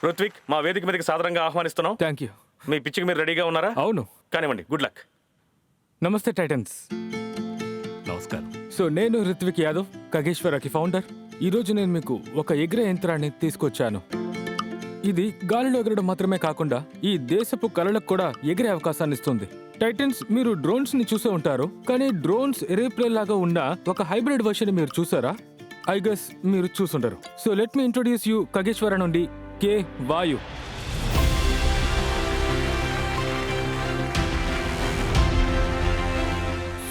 రుత్విక్, మా వేదిక మీదకి సాదరంగా ఆహ్వానిస్తున్నాం. Thank you. మీ పిచ్చికి మీరు రెడీగా ఉన్నారా? అవును. కానివ్వండి. Good luck. నమస్తే టైటన్స్. నమస్కారం. సో నేను రిత్విక్ యాదవ్, ఖగేశ్వరకి ఫౌండర్. ఈరోజు నేను మీకు ఒక ఎగిరే యంత్రాన్ని తీసుకొచ్చాను. ఇది గాలిలో ఎగరడం మాత్రమే కాకుండా ఈ దేశపు కళలకు కూడా ఎగిరే అవకాశాన్ని ఇస్తుంది. టైటన్స్, మీరు డ్రోన్స్ ని చూసే ఉంటారు, కానీ డ్రోన్స్ ఏరోప్లేన్ లాగా ఉన్న ఒక హైబ్రిడ్ వర్షన్ మీరు చూసారా? ఐ గెస్ మీరు చూసుంటారు. So let me introduce you Khageshwara నుండి కే వాయు.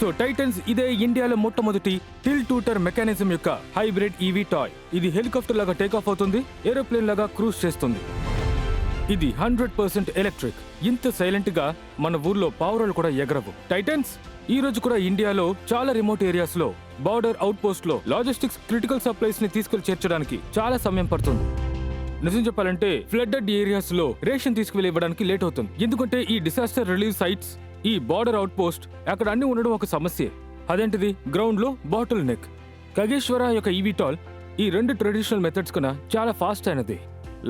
సో టైటన్స్, ఇదే ఇండియాలో మొట్టమొదటి టిల్ టూటర్ మెకానిజం యొక్క హైబ్రిడ్ ఈవీ టాయ్. ఇది హెలికాప్టర్ లాగా టేకాఫ్ అవుతుంది, ఏరోప్లేన్ లాగా క్రూజ్ చేస్తుంది. ఇది 100% ఎలక్ట్రిక్. ఇంత సైలెంట్ గా మన ఊర్లో పావురాలు కూడా ఎగరవు. టైటన్స్, ఈ రోజు కూడా ఇండియాలో చాలా రిమోట్ ఏరియాస్ లో, బార్డర్ అవుట్ పోస్ట్ లో లాజిస్టిక్స్ క్రిటికల్ సప్లైస్ ని తీసుకెళ్లి చేర్చడానికి చాలా సమయం పడుతుంది. నిజం చెప్పాలంటే ఫ్లడ్డెడ్ ఏరియాస్ లో రేషన్ తీసుకువెళ్ళి ఇవ్వడానికి లేట్ అవుతుంది. ఎందుకంటే ఈ డిసాస్టర్ రిలీఫ్ సైట్స్, ఈ బార్డర్ అవుట్ పోస్ట్ అక్కడ అన్ని ఉండడం ఒక సమస్య. అదేంటిది గ్రౌండ్ లో బాటిల్ నెక్. ఖగేశ్వర యొక్క ఈవీటాల్ ఈ రెండు ట్రెడిషనల్ మెథడ్స్ కన్నా చాలా ఫాస్ట్ అయినది.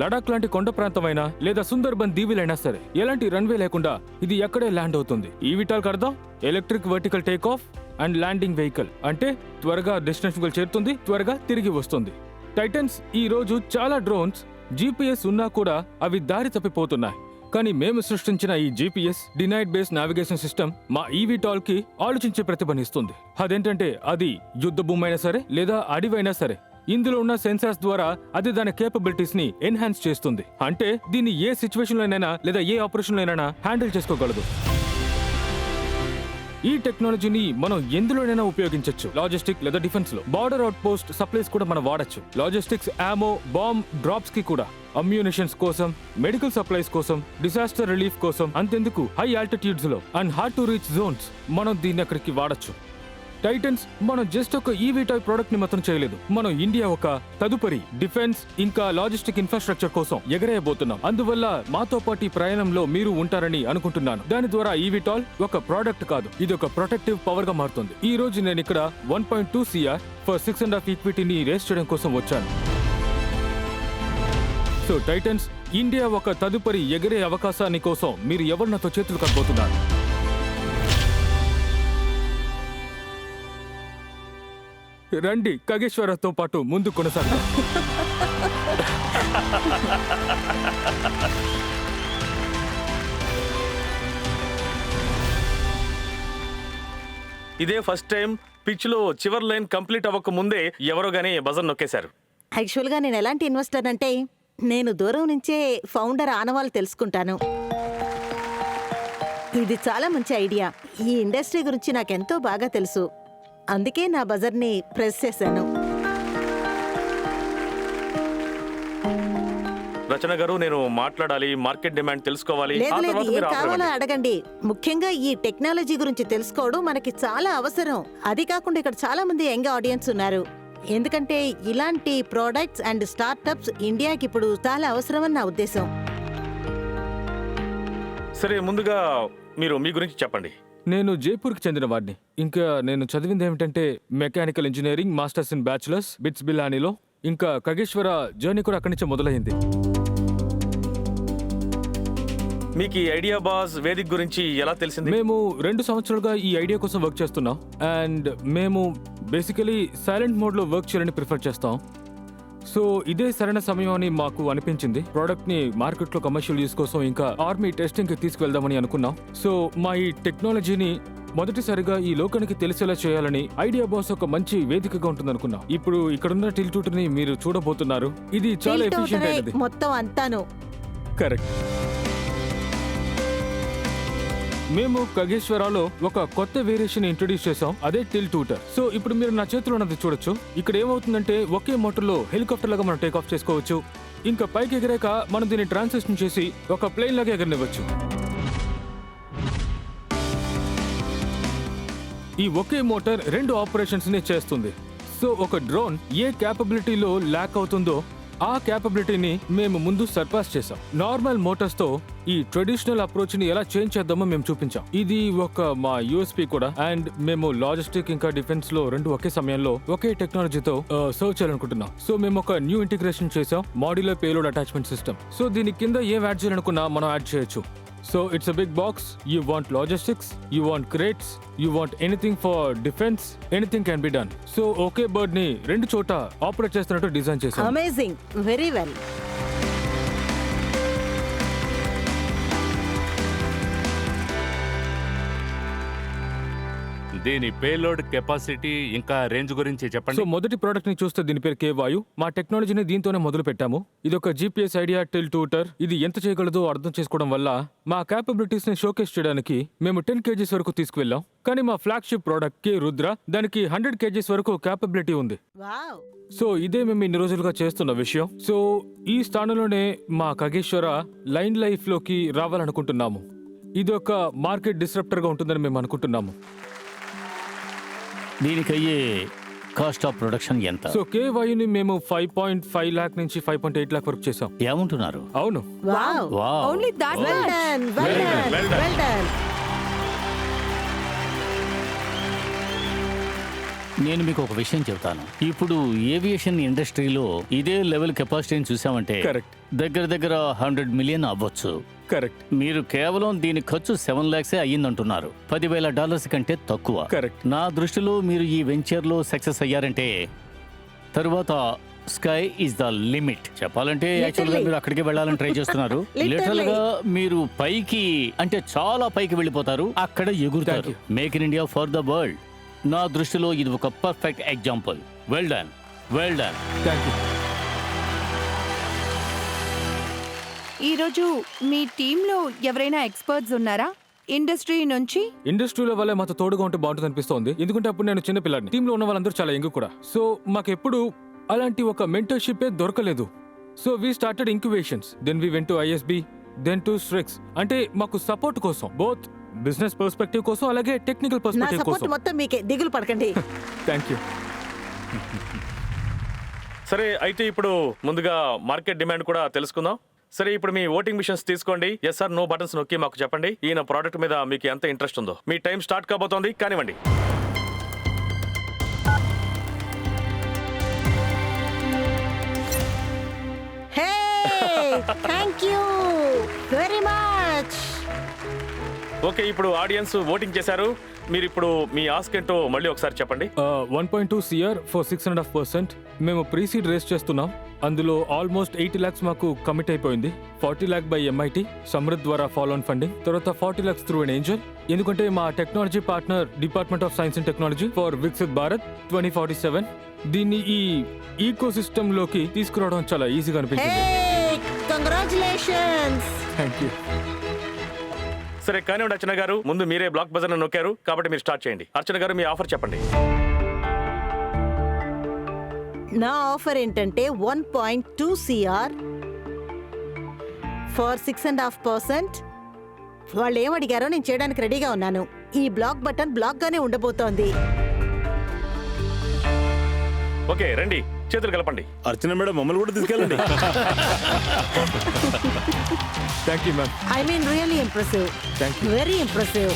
లడాక్ లాంటి కొండ ప్రాంతమైనా లేదా సుందర్బన్ దీవులైనా సరే ఎలాంటి రన్వే లేకుండా ఇది ఎక్కడే ల్యాండ్ అవుతుంది. ఈవీటాల్ అర్థం electric vertical take off and landing vehicle. అంటే త్వరగా డెస్టినేషన్ చేరుతుంది, త్వరగా తిరిగి వస్తుంది. టైటన్స్, ఈ రోజు చాలా డ్రోన్స్ జీపీఎస్ ఉన్నా కూడా అవి దారి తప్పిపోతున్నాయి. కానీ మేము సృష్టించిన ఈ GPS denied base navigation system మా ఈవీటాల్ కి ఆలోచించే ప్రతిభనిస్తుంది. అదేంటంటే అది యుద్ధ భూమి అయినా సరే లేదా అడివైనా సరే ఇందులో ఉన్న సెన్సార్స్ ద్వారా అది దాని కేపబిలిటీస్ ని ఎన్హాన్స్ చేస్తుంది. అంటే దీన్ని ఏ సిచ్యువేషన్ లోనైనా లేదా ఏ ఆపరేషన్ లోనైనా హ్యాండిల్ చేసుకోగలదు. ఈ టెక్నాలజీని మనం ఎందులోనైనా ఉపయోగించవచ్చు. లాజిస్టిక్ లేదా డిఫెన్స్ లో, బార్డర్ అవుట్ పోస్ట్ సప్లైస్ కూడా మనం వాడచ్చు. లాజిస్టిక్స్, ఆమో, బాంబ్ డ్రాప్స్ కి కూడా, అమ్యూనిషన్స్ కోసం, మెడికల్ సప్లైస్ కోసం, డిసాస్టర్ రిలీఫ్ కోసం, అంతెందుకు హై ఆల్టిట్యూడ్స్ లో and hard to reach zones మనం దీన్ని అక్కడికి వాడచ్చు. టైటన్స్, మనం జస్ట్ ఒక ఈవీటాయ్ ప్రోడక్ట్ ని మాత్రం చేయలేదు. మనం ఇండియా ఒక తదుపరి డిఫెన్స్ ఇంకా లాజిస్టిక్ ఇన్ఫ్రాస్ట్రక్చర్ కోసం ఎగరేయబోతున్నాం. అందువల్ల మాతో పాటు ఈ ప్రయాణంలో మీరు ఉంటారని అనుకుంటున్నాను. దాని ద్వారా ఈవీటాల్ ఒక ప్రోడక్ట్ కాదు, ఇది ఒక ప్రొటెక్టివ్ పవర్ గా మారుతుంది. ఈ రోజు నేను ఇక్కడ 1.2 CR ఫర్ 6.5 ఈక్విటీని రేస్ చేయడం కోసం వచ్చాను. సో టైటన్స్, ఇండియా ఒక తదుపరి ఎగిరే అవకాశాన్ని కోసం మీరు ఎవరు నాతో చేతులు కట్టబోతున్నారు? రండి, ఖగేశ్వరతో పాటు ముందు కొనసాగుతాం. ఇదే ఫస్ట్ టైం పిచ్ లో చివరి లైన్ కంప్లీట్ అవ్వక ముందే ఎవరో గానీ బజర్ నొక్కేశారు. యాక్చువల్గా నేను ఎలాంటి ఇన్వెస్టర్ అంటే నేను దూరం నుంచే ఫౌండర్ ఆనవాళ్ళు తెలుసుకుంటాను. ఇది చాలా మంచి ఐడియా. ఈ ఇండస్ట్రీ గురించి నాకెంతో బాగా తెలుసు, అందుకే నా బజర్ని ప్రెస్ చేశాను. రచన గారు, నేను మాట్లాడాలి, మార్కెట్ డిమాండ్ తెలుసుకోవాలి. లేదు, ఏం కావాలో అడగండి. ముఖ్యంగా ఈ టెక్నాలజీ గురించి తెలుసుకోవడం మనకి చాలా అవసరం. అది కాకుండా ఇక్కడ చాలా మంది యంగ్ ఆడియన్స్ ఉన్నారు. ఎందుకంటే ఇలాంటి ప్రోడక్ట్స్ అండ్ స్టార్టప్స్ ఇండియాకి ఇప్పుడు చాలా అవసరమని నా ఉద్దేశం. సరే, ముందుగా మీరు మీ గురించి చెప్పండి. నేను జైపూర్కి చెందిన వాడిని. ఇంకా నేను చదివింది ఏమిటంటే mechanical engineering, masters in bachelors BITS బిలానీలో. ఇంకా ఖగేశ్వర జర్నీ కూడా అక్కడి నుంచే మొదలైంది. మీకు ఈ ఐడియా బాస్ వేదిక గురించి ఎలా తెలిసింది? మేము 2 సంవత్సరాలుగా ఈ ఐడియా కోసం వర్క్ చేస్తున్నాం. అండ్ మేము బేసికలీ సైలెంట్ మోడ్ లో వర్క్ చేయాలని ప్రిఫర్ చేస్తాం. సో ఇదే సరైన సమయం అని మాకు అనిపించింది. ప్రోడక్ట్ ని మార్కెట్ లో కమర్షియల్ యూస్ కోసం ఇంకా ఆర్మీ టెస్టింగ్ కి తీసుకువెళ్దామని అనుకున్నాం. సో మా ఈ టెక్నాలజీని మొదటిసారిగా ఈ లోకానికి తెలిసేలా చేయాలని ఐడియా బాస్ ఒక మంచి వేదికగా ఉంటుంది అనుకున్నాం. ఇప్పుడు ఇక్కడున్న టిల్ టూటర్ ని మీరు చూడబోతున్నారు. ఇది చాలా ఎఫిషియెంట్ అయినది. మొత్తం అంతాను కరెక్ట్. మేము ఖగేశ్వరలో ఒక కొత్త వేరియేషన్ ఇంట్రొడ్యూస్ చేసాం, అదే టిల్ టూటర్. సో ఇప్పుడు మీరు నా చేతిలో ఉన్నది చూడొచ్చు. ఇక్కడ ఏమవుతుందంటే ఒకే మోటార్లో హెలికాప్టర్ లాగా మనం టేక్ ఆఫ్ చేసుకోవచ్చు. ఇంకా పైకి ఎగిరాక మనం దీన్ని ట్రాన్సిషన్ చేసి ఒక ప్లేన్ లాగా ఎగరనివ్వచ్చు. ఈ ఒకే మోటార్ 2 ఆపరేషన్స్ ని చేస్తుంది. సో ఒక డ్రోన్ ఏ క్యాపబిలిటీలో ల్యాక్ అవుతుందో ఆ క్యాపబిలిటీని మేము ముందు సర్పాస్ చేసాం. నార్మల్ మోటార్స్ తో ఈ ట్రెడిషనల్ అప్రోచ్ ని ఎలా చేంజ్ చేద్దామో మేము చూపించాం. ఇది ఒక మా యూఎస్పీ కూడా. అండ్ మేము లాజిస్టిక్ ఇంకా డిఫెన్స్ లో రెండు ఒకే సమయంలో ఒకే టెక్నాలజీతో సర్వ్ చేయాలనుకుంటున్నాం. సో మేము ఒక న్యూ ఇంటిగ్రేషన్ చేసాం, modular payload attachment system. So దీని కింద ఏం యాడ్ చేయాలనుకున్నా మనం యాడ్ చేయొచ్చు. So it's a big box. You want logistics, you want crates, you want anything for defense, anything can be done. So okay bird ni rendu chota operate చేస్తున్నట్టు design చేశాం. Amazing, very well. దీని payload capacity ఇంకా range గురించి so చెప్పండి. మొదటి product ని చూస్తే దీని పేరు కేవాయు. మా టెక్నాలజీని దీంతోనే మొదలు పెట్టాము. ఇది ఒక జీపీఎస్ ఐడియా టిల్ టూటర్. ఇది ఎంత చేయగలదో అర్థం చేసుకోవడం వల్ల మా క్యాపబిలిటీస్ ని షోకేస్ చేయడానికి మేము 10 kgs వరకు తీసుకువెళ్ళాం. కానీ మా ఫ్లాగ్షిప్ ప్రోడక్ట్ కే రుద్ర దానికి 100 kgs వరకు క్యాపబిలిటీ ఉంది. వావ్. సో ఇదే మేము ఇన్ని రోజులుగా చేస్తున్న విషయం. సో ఈ స్థానంలోనే మా ఖగేశ్వర లైన్ లైఫ్ లోకి రావాలనుకుంటున్నాము. ఇది ఒక మార్కెట్ డిస్రప్టర్ గా ఉంటుందని మేము అనుకుంటున్నాము. దీనికయ్యే కాస్ట్ ఆఫ్ ప్రొడక్షన్ ఎంత? సో కేవాయుని మేము 5.5 lakh నుంచి 5.8 lakh వరకు చేసాం. ఏమంటున్నారు? అవును. Wow. Wow. Only that well much. Done, well done, well done. నేను మీకు ఒక విషయం చెబుతాను. ఇప్పుడు ఏవియేషన్ ఇండస్ట్రీలో ఇదే లెవెల్ కెపాసిటీని చూసామంటే Correct. దగ్గర దగ్గర 100 million అవ్వచ్చు. కరెక్ట్. మీరు కేవలం దీని ఖర్చు 7 lakhs అయ్యిందంటున్నారు. $10,000 కంటే తక్కువ. Correct. నా దృష్టిలో మీరు ఈ వెంచర్లో సక్సెస్ అయ్యారంటే తరువాత స్కై ఇస్ ద లిమిట్. చెప్పాలంటే యాక్చువల్గా మీరు అక్కడికి వెళ్ళాలని ట్రై చేస్తున్నారు. Literally. లిటరల్ గా మీరు పైకి అంటే చాలా పైకి వెళ్ళిపోతారు, అక్కడ ఎగురుతారు. Thank make in India for the world. నా దృష్టిలో ఇది ఒక perfect example. Well done, well done. Thank you. ఈరోజు మీ టీంలో ఎవరైనా ఎక్స్పర్ట్స్ ఉన్నారా ఇండస్ట్రీ నుంచి? ఇండస్ట్రీలో వల్ల మాతో తోడుగా ఉంటే బాగుంటుంది అనిపిస్తోంది. ఎందుకంటే అప్పుడు నేను చిన్న పిల్లాడిని. టీంలో ఉన్న వాళ్ళందరూ చాలా యంగ్ కూడా. సో మాకెప్పుడు అలాంటి ఒక మెంటర్షిప్ దొరకలేదు. So we started incubations, then we went to ISB, then to Strix. అంటే మాకు సపోర్ట్ కోసం, బోత్ బిజినెస్ పర్స్పెక్టివ్ కోసం అలాగే టెక్నికల్ నా పర్స్పెక్టివ్ సపోర్ట్ కోసం. మొత్తం మీకే, దిగులు పడకండి. Thank you. సరే అయితే ఇప్పుడు ముందుగా మార్కెట్ డిమాండ్ కూడా తెలుసుకుందాం. సరే ఇప్పుడు మీ ఓటింగ్ మిషన్స్ తీసుకోండి. ఎస్ ఆర్ నో బటన్స్ నొక్కి మాకు చెప్పండి ఈయన ప్రోడక్ట్ మీద మీకు ఎంత ఇంట్రెస్ట్ ఉందో. మీ టైం స్టార్ట్ కాబోతోంది, కానివ్వండి. Hey, thank you very much. Okay, ఇప్పుడు ఆడియన్స్ ఓటింగ్ చేశారు. మీరు ఇప్పుడు మీ ఆస్క్ ఏంటో మళ్ళీ ఒకసారి చెప్పండి. 1.2 CR ఫర్ 6.5%. మేము ప్రీ సీడ్ రేస్ చేస్తున్నాం. అందులో ఆల్మోస్ట్ 80 lakhs మాకు కమిట్ అయిపోయింది. 40 lakh బై MIT సమృద్ధ్ ద్వారా ఫాలో ఆన్ ఫండింగ్, తర్వాత 40 lakhs త్రూ అన్ ఏంజల్. ఎందుకంటే మా technology partner department of science and technology for Viksit Bharat 2047. దీన్ని ఈ ఈకో సిస్టమ్ లోకి తీసుకురావడం చాలా ఈజీగా హే, అనిపించింది. కంగ్రాచులేషన్స్. Thank you. సరే కానివ్వండి అర్చన గారు, ముందు మీరే బ్లాక్ బజర్ నొక్కారు కాబట్టి మీరు స్టార్ట్ చేయండి. అర్చన గారు మీ ఆఫర్ చెప్పండి. నా ఆఫర్ ఏంటంటే 1.2 CR ఫర్ 6.5%. వాళ్ళు ఏం అడిగారో నేను చేయడానికి రెడీగా ఉన్నాను. ఈ బ్లాక్ బటన్ బ్లాక్ గానే ఉండబోతోంది. ఓకే రండి, చేతులు కలపండి. అర్చన మేడం మమ్మల్ని కూడా తీసుకెళ్ళండి. Thank you ma'am. I mean really impressive, thank you. Very impressive.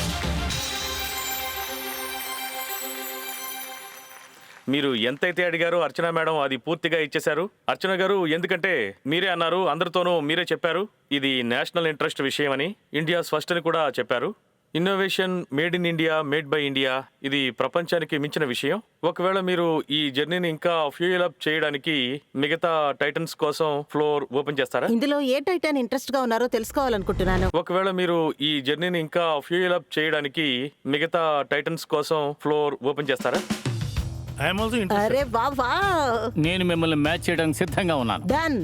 మీరు ఎంతైతే అడిగారో అర్చన మేడం అది పూర్తిగా ఇచ్చేశారు. అర్చన గారు, ఎందుకంటే మీరే అన్నారు, అందరితోనూ మీరే చెప్పారు ఇది నేషనల్ ఇంట్రెస్ట్ విషయం అని, ఇండియా ఫస్ట్ అని కూడా చెప్పారు. Innovation made in India, made by India, ఇది ప్రపంచానికి మించిన విషయం. ఒకవేళ మీరు ఈ జర్నీని ఇంకా ఫ్యూయల్ అప్ చేయడానికి మిగతా టైటన్స్ కోసం ఫ్లోర్ ఓపెన్ చేస్తారా? ఇందులో ఏ టైటాన్ ఇంట్రెస్ట్ గా ఉన్నారో తెలుసుకోవాలనుకుంటున్నాను. ఒకవేళ మీరు ఈ జర్నీని ఇంకా ఫ్యూయల్ అప్ చేయడానికి మిగతా టైటన్స్ కోసం ఫ్లోర్ ఓపెన్ చేస్తారా? ఐఎమ్ ఆల్సో అరే బాబా, నేను మిమ్మల్ని మ్యాచ్ చేయడానికి సిద్ధంగా ఉన్నాను. డన్.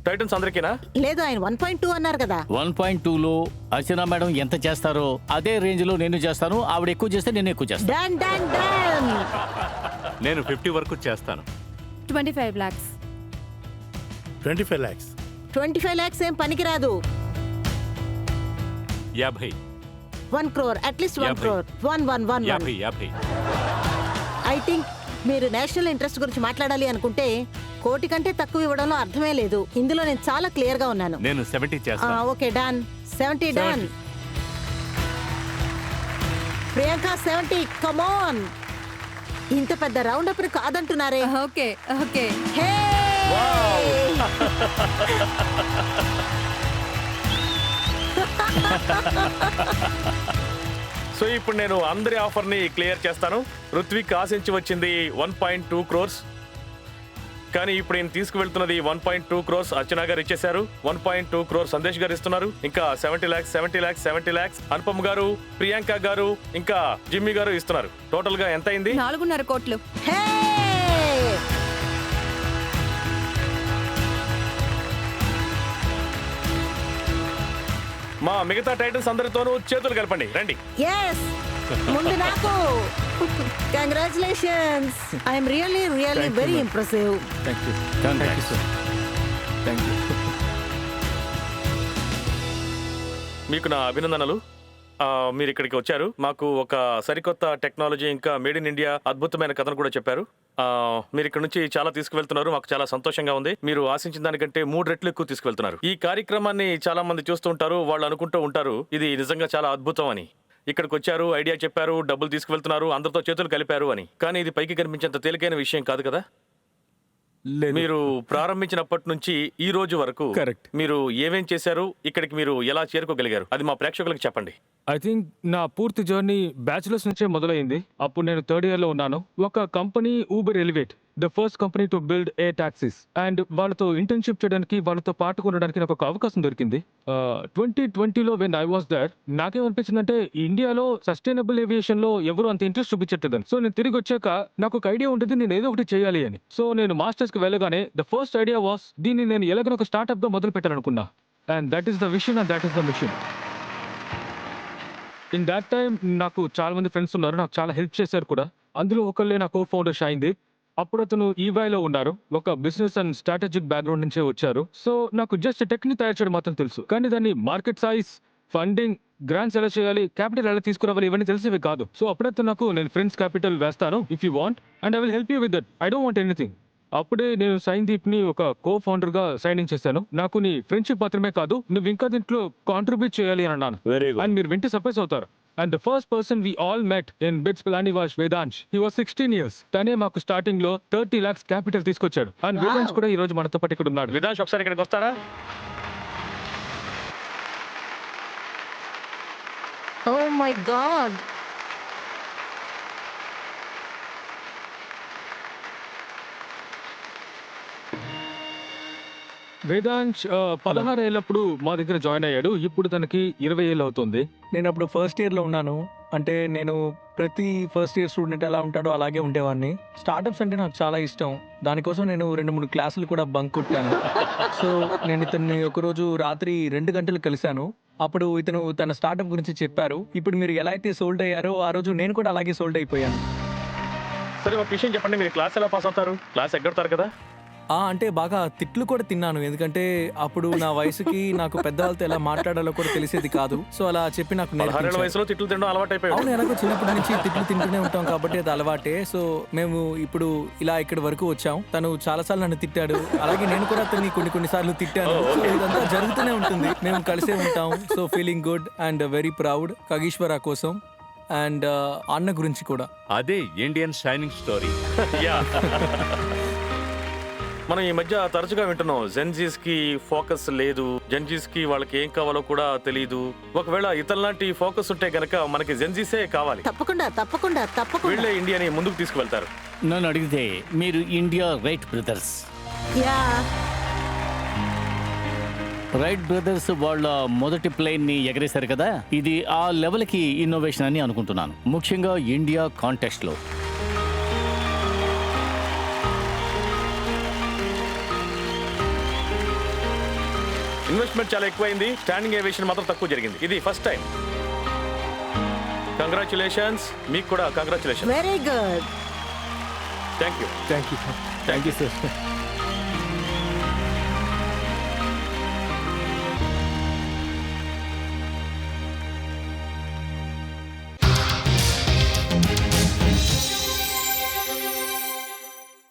టైటన్స్ అందరికీనా? లేదు, ఆయన 1.2 అన్నారు కదా. 1.2లో అర్చన మేడం ఎంత చేస్తారో అదే రేంజ్ లో నేను చేస్తాను. ఆవిడ ఎక్కువ చేస్తే నేను ఎక్కువ చేస్తాను. Done done done. నేను 50 వరకు చేస్తాను. 25 lakhs. 25 lakhs. 25 lakhs ఏం పనికిరాదు. 50. 1 crore, at least 1 crore. 1. 50. I think మీరు నేషనల్ ఇంట్రెస్ట్ గురించి మాట్లాడాలి అనుకుంటే కోటి కంటే తక్కువ ఇవ్వడంలో అర్థమే లేదు. ఇందులో నేను చాలా క్లియర్ గా ఉన్నాను. నేను 70 చేస్తాను. Okay done. 70 done. Priyanka 70 come on. ఇంత పెద్ద రౌండ్ అప్ కాదంటున్నారే. Okay okay. హే సో ఇప్పుడు నేను అందరి ఆఫర్ని క్లియర్ చేస్తాను. ఋత్విక్ ఆశించి వచ్చింది 1.2 crores, కానీ ఇప్పుడు నేను తీసుకువెళ్తున్నది 1.2 crores అర్చన గారు ఇచ్చేశారు. 1.2 crores సందేశ్ గారు ఇస్తున్నారు. ఇంకా 70 lakhs అనుపమ్ గారు, ప్రియాంక గారు, ఇంకా జిమ్మీ గారు ఇస్తున్నారు. టోటల్ గా ఎంత అయింది? 4.5 కోట్లు. హే మా మిగతా టైటిల్స్ అందరితోనూ చేతులు కలపండి, రండి. yes ముందు నాకు congratulations. I'm really very impressive. Thank you sir. Thank you. మీకు నా అభినందనలు. మీరు ఇక్కడికి వచ్చారు, మాకు ఒక సరికొత్త టెక్నాలజీ ఇంకా మేడ్ ఇన్ ఇండియా అద్భుతమైన కథను కూడా చెప్పారు. మీరు ఇక్కడ నుంచి చాలా తీసుకువెళ్తున్నారు, మాకు చాలా సంతోషంగా ఉంది. మీరు ఆశించిన దానికంటే 3 రెట్లు ఎక్కువ తీసుకువెళ్తున్నారు. ఈ కార్యక్రమాన్ని చాలా మంది చూస్తూ ఉంటారు, వాళ్ళు అనుకుంటూ ఉంటారు ఇది నిజంగా చాలా అద్భుతం అని. ఇక్కడికి వచ్చారు, ఐడియా చెప్పారు, డబ్బులు తీసుకువెళ్తున్నారు, అందరితో చేతులు కలిపారు అని. కానీ ఇది పైకి కనిపించేంత తేలికైన విషయం కాదు కదా. లేదు. మీరు ప్రారంభించినప్పటి నుంచి ఈ రోజు వరకు Correct. మీరు ఏమేం చేశారు, ఇక్కడికి మీరు ఎలా చేరుకోగలిగారు, అది మా ప్రేక్షకులకు చెప్పండి. ఐ థింక్ నా పూర్తి జర్నీ బ్యాచులర్స్ నుంచే మొదలైంది. అప్పుడు నేను 3rd year లో ఉన్నాను. ఒక company Uber elevate, the first company to build air taxis, and వాళ్ళతో ఇంటర్న్షిప్ చేయడానికి, వాళ్ళతో పాటు కొనడానికి నాకు ఒక అవకాశం దొరికింది. 2020లో వెన్ ఐ వాస్ దేర్, నాకేమనిపించిందంటే ఇండియాలో సస్టైనబుల్ ఏవియేషన్ లో ఎవరు అంత ఇంట్రెస్ట్ చూపించట్లేదని. సో నేను తిరిగి వచ్చాక నాకు ఒక ఐడియా ఉంటుంది, నేను ఏదో ఒకటి చేయాలి అని. సో నేను మాస్టర్స్ కి వెళ్ళగానే ద ఫస్ట్ ఐడియా వాస్, దీన్ని నేను ఎలాగైనా ఒక స్టార్ట్అప్ గా మొదలు పెట్టాలనుకున్నా. And that is the vision and that is the mission. In that time నాకు చాలా మంది ఫ్రెండ్స్ ఉన్నారు, నాకు చాలా హెల్ప్ చేశారు కూడా. అందులో ఒకళ్ళే నా కో ఫౌండర్ షైన్దీప్. అప్పుడు అతను ఈవైలో ఉన్నారు, ఒక బిజినెస్ అండ్ స్ట్రాటజిక్ బ్యాక్గ్రౌండ్ నుంచే వచ్చారు. సో నాకు జస్ట్ టెక్ని తయారు చేయడం మాత్రం తెలుసు, కానీ దాన్ని మార్కెట్ సైజ్, ఫండింగ్, గ్రాంట్స్ ఎలా చేయాలి, క్యాపిటల్ ఎలా తీసుకురావాలి, ఇవన్నీ తెలిసేవి కాదు. సో అప్పుడైతే నాకు, నేను ఫ్రెండ్స్ క్యాపిటల్ వేస్తాను if you want, and I will help you with that, I don't want anything. అప్పుడే నేను షైన్దీప్ ని ఒక కో ఫౌండర్ గా సైనింగ్ చేశాను. నాకు నీ ఫ్రెండ్షిప్ మాత్రమే కాదు, నువ్వు ఇంకా దీంట్లో కాంట్రిబ్యూట్ చేయాలి అని అన్నాను. Very good. అండ్ మీరు వింటే సర్ప్రైజ్ అవుతారు. And the first person we all met in BITS Pilani was Vedansh. He was 16 years. తనే మాకు స్టార్టింగ్ లో 30 lakhs క్యాపిటల్ తీసుకొచ్చాడు. అండ్ వేదాంశ్ కూడా ఈ రోజు మనతో పాటు ఇక్కడ ఉన్నాడు. విధాంశ్ ఒకసారి ఇక్కడికి వస్తారా? Oh my god. వేదాంశ్ 16 ఏళ్ళప్పుడు మా దగ్గర జాయిన్ అయ్యాడు. ఇప్పుడు తనకి 20 ఏళ్ళు అవుతుంది. నేను అప్పుడు ఫస్ట్ ఇయర్లో ఉన్నాను. అంటే నేను ప్రతి ఫస్ట్ ఇయర్ స్టూడెంట్ ఎలా ఉంటాడో అలాగే ఉండేవాడిని. స్టార్టప్స్ అంటే నాకు చాలా ఇష్టం. దానికోసం నేను 2-3 క్లాసులు కూడా బంక్ కొట్టాను. సో నేను ఇతన్ని ఒకరోజు రాత్రి 2 గంటలు కలిశాను. అప్పుడు ఇతను తన స్టార్టప్ గురించి చెప్పారు. ఇప్పుడు మీరు ఎలా అయితే సోల్డ్ అయ్యారో ఆ రోజు నేను కూడా అలాగే సోల్డ్ అయిపోయాను. సరే ఒక విషయం చెప్పండి, మీరు క్లాస్ ఎలా పాస్ అవుతారు? క్లాస్ ఎగ్గొడతారు కదా? అంటే బాగా తిట్లు కూడా తిన్నాను. ఎందుకంటే అప్పుడు నా వయసుకి నాకు పెద్దవాళ్ళతో ఎలా మాట్లాడాలో కూడా తెలిసేది కాదు. సో అలా చెప్పి నాకు 16 నేర్పించారు. వయసులో తిట్లు తినడం అలవాటు అయిపోయాడు. అవును, ఎలాగో చిన్నప్పటి నుంచి తిట్లు తింటూనే ఉంటాం కాబట్టి అది అలవాటే. సో మేము ఇప్పుడు ఇలా ఇక్కడి వరకు వచ్చాం. తను చాలాసార్లు నన్ను తిట్టాడు, అలాగే నేను కూడా అతన్ని కొన్నిసార్లు తిట్టాను. సో ఇదంతా జరుగుతూనే ఉంటుంది, మేము కలిసే ఉంటాం. So feeling good and very proud Khageshwara కోసం అండ్ అన్న గురించి కూడా. అదే ఇండియన్ షైనింగ్ స్టోరీ. Yeah. మనం ఈ మధ్య తరచుగా వింటున్నాం, జెన్జీస్ కి ఫోకస్ లేదు, జెన్జీస్ కి వాళ్ళకి ఏం కావాలో కూడా తెలియదు. ఒకవేళ ఇతరులాంటి ఫోకస్ ఉంటే గనక మనకి జెన్జీసే కావాలి. తప్పకుండా తప్పకుండా తప్పకుండా. వీళ్ళే ఇండియాని ముందుకు తీసుకువెళ్తారు. నన్ను అడిగితే మీరు India right brothers. Yeah, right brothers వాళ్ళ మొదటి ప్లేన్ ని ఎగరేశారు కదా, ఇది ఆ లెవెల్కి ఇన్నోవేషన్ అని అనుకుంటున్నాను, ముఖ్యంగా ఇండియా కాంటెక్స్ట్ లో. ఇన్వెస్ట్మెంట్ చాలా ఎక్కువైంది, స్టాండింగ్ ఏవియేషన్ మాత్రం తక్కువ జరిగింది. ఇది ఫస్ట్ టైం. కంగ్రాచులేషన్స్, మీకు కూడా congratulation. Very good. Thank you. Thank you sir.